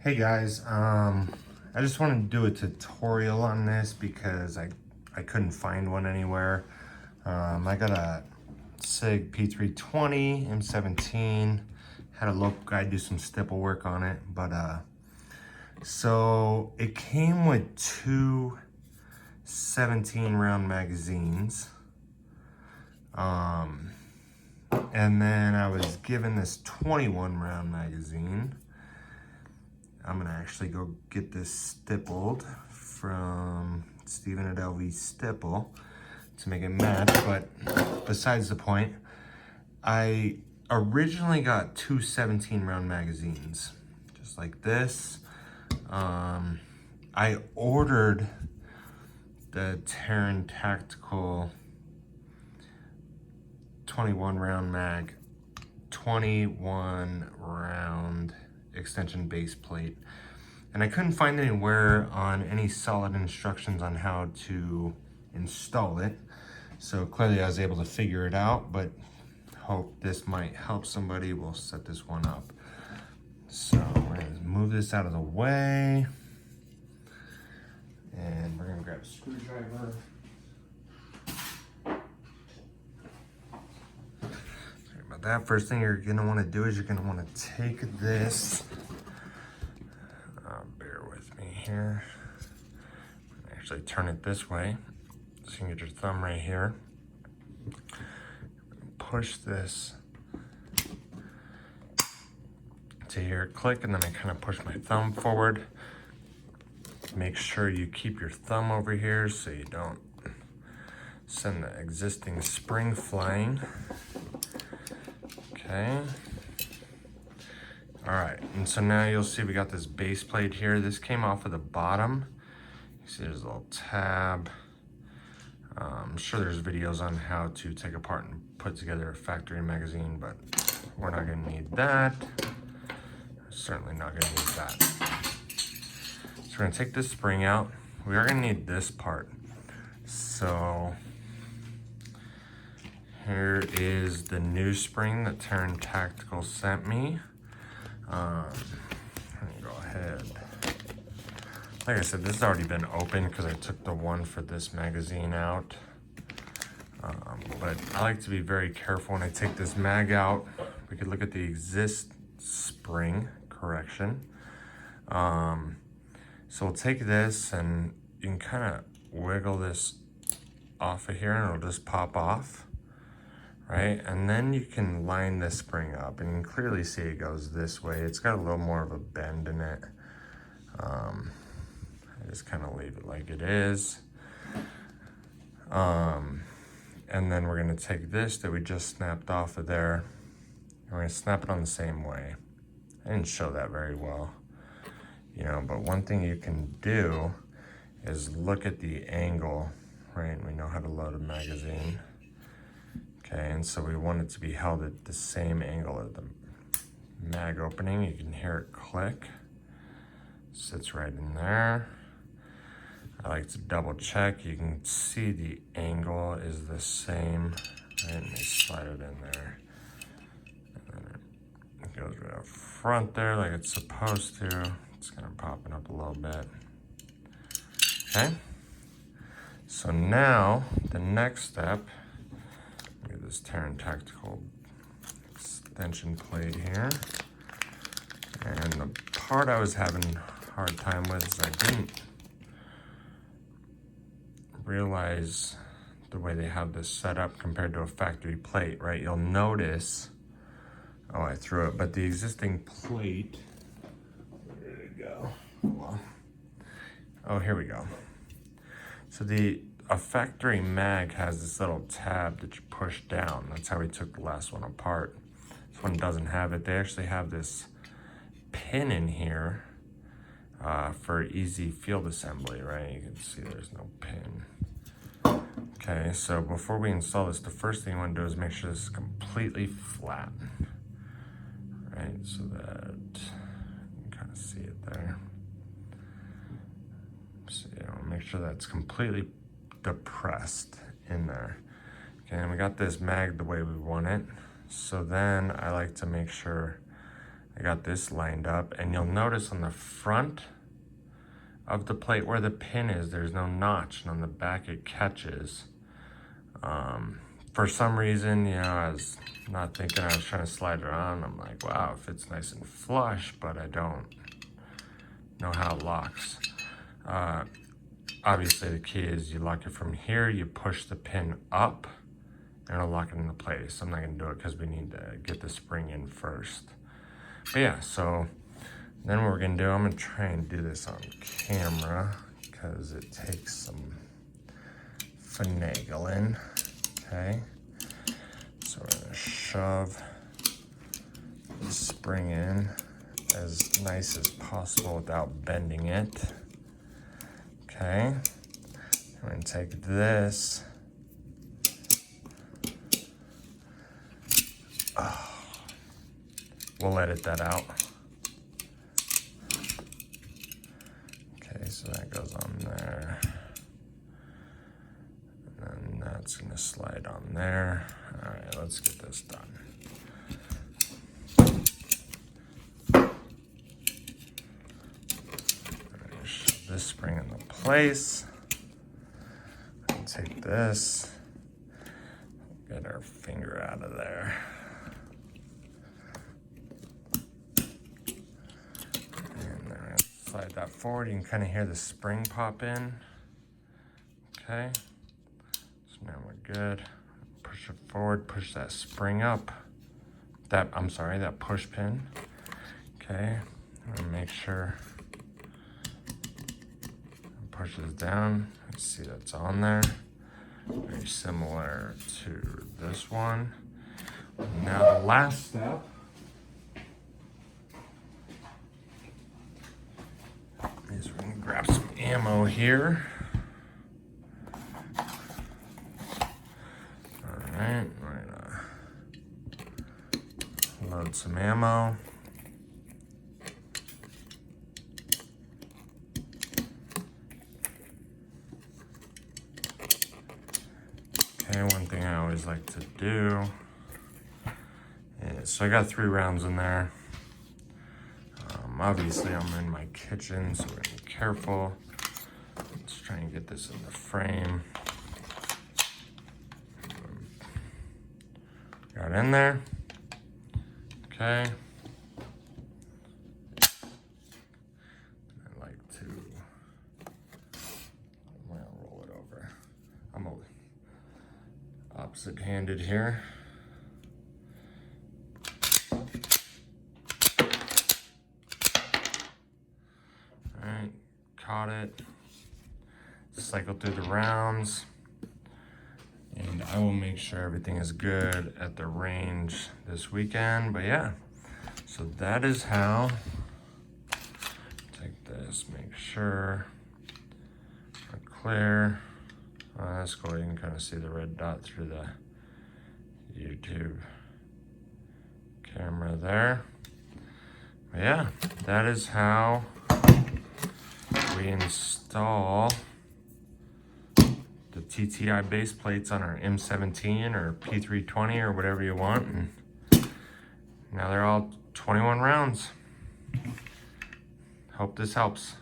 Hey guys, I just wanted to do a tutorial on this because I couldn't find one anywhere. I got a Sig P320 M17, had a local guy do some stipple work on it, but so it came with two 17 round magazines, and then I was given this 21 round magazine. I'm gonna actually go get this stippled from Steven at LV Stipple to make it match, but besides the point, I originally got two 17 round magazines, just like this. I ordered the Taran Tactical 21 round mag, 21 round extension base plate, and I couldn't find anywhere on any solid instructions on how to install it, so clearly I was able to figure it out, but hope this might help somebody. We'll set this one up. So we're gonna move this out of the way, and we're gonna grab a screwdriver. That first thing you're gonna want to do is you're gonna want to take this, bear with me here, actually turn it this way so you can get your thumb right here, push this to here, click, and then I kind of push my thumb forward. Make sure you keep your thumb over here so you don't send the existing spring flying. Okay. All right, and so now you'll see we got this base plate here. This came off of the bottom. You see there's a little tab. I'm sure there's videos on how to take apart and put together a factory magazine, but we're not gonna need that. Certainly not gonna need that. So we're gonna take this spring out. We are gonna need this part. So here is the new spring that Taran Tactical sent me. Let me go ahead. Like I said, this has already been open because I took the one for this magazine out. But I like to be very careful when I take this mag out. We could look at the exist spring correction. So we'll take this and you can kind of wiggle this off of here and it'll just pop off. Right, and then you can line this spring up and you can clearly see it goes this way. It's got a little more of a bend in it. I just kind of leave it like it is. And then we're gonna take this that we just snapped off of there, and we're gonna snap it on the same way. I didn't show that very well, you know, but one thing you can do is look at the angle, right? We know how to load a magazine. Okay, and so we want it to be held at the same angle of the mag opening. You can hear it click. Sits right in there. I like to double check. You can see the angle is the same. Right, and they slide it in there. And then it goes right up front there like it's supposed to. It's kind of popping up a little bit. Okay, so now the next step, this Taran Tactical extension plate here. And the part I was having a hard time with is I didn't realize the way they have this set up compared to a factory plate, right? You'll notice, oh, I threw it, but the existing plate, where did it go? Oh, here we go. So a factory mag has this little tab that you push down. That's how we took the last one apart. This one doesn't have it. They actually have this pin in here for easy field assembly, right? You can see there's no pin. Okay, so before we install this, the first thing you want to do is make sure this is completely flat, right? So that you can kind of see it there. So you know, make sure that's completely depressed in there. Okay, and we got this mag the way we want it. So then I like to make sure I got this lined up, and you'll notice on the front of the plate where the pin is, there's no notch, and on the back it catches. For some reason, you know, I was not thinking, I was trying to slide it on. I'm like, wow, it fits nice and flush, but I don't know how it locks. Obviously the key is you lock it from here, you push the pin up, and it'll lock it into place. I'm not gonna do it because we need to get the spring in first. But yeah, so then what we're gonna do, I'm gonna try and do this on camera because it takes some finagling. Okay, so we're gonna shove the spring in as nice as possible without bending it. Okay, I'm gonna take this. We'll edit that out. Okay, so that goes on there. And then that's gonna slide on there. All right, let's get this done. Shove this spring into place. And take this. Get our finger out of there. Slide that forward, you can kind of hear the spring pop in. Okay, so now we're good. Push it forward, push that spring up. That push pin. Okay, I'm gonna make sure it pushes down. Let's see, that's on there. Very similar to this one. Now the last step is we're gonna grab some ammo here. All right, we're gonna load some ammo. Okay, one thing I always like to do is, so I got 3 rounds in there. Obviously I'm in my kitchen, so we're gonna be careful. Let's try and get this in the frame. Got in there. Okay. I like to, I'm gonna roll it over. I'm opposite-handed here. Caught it, cycle through the rounds, and I will make sure everything is good at the range this weekend. But yeah, so that is how, take this, make sure we're clear. That's cool, you can kind of see the red dot through the YouTube camera there. But yeah, that is how we install the TTI base plates on our M17 or P320 or whatever you want. And now they're all 21 rounds. Hope this helps.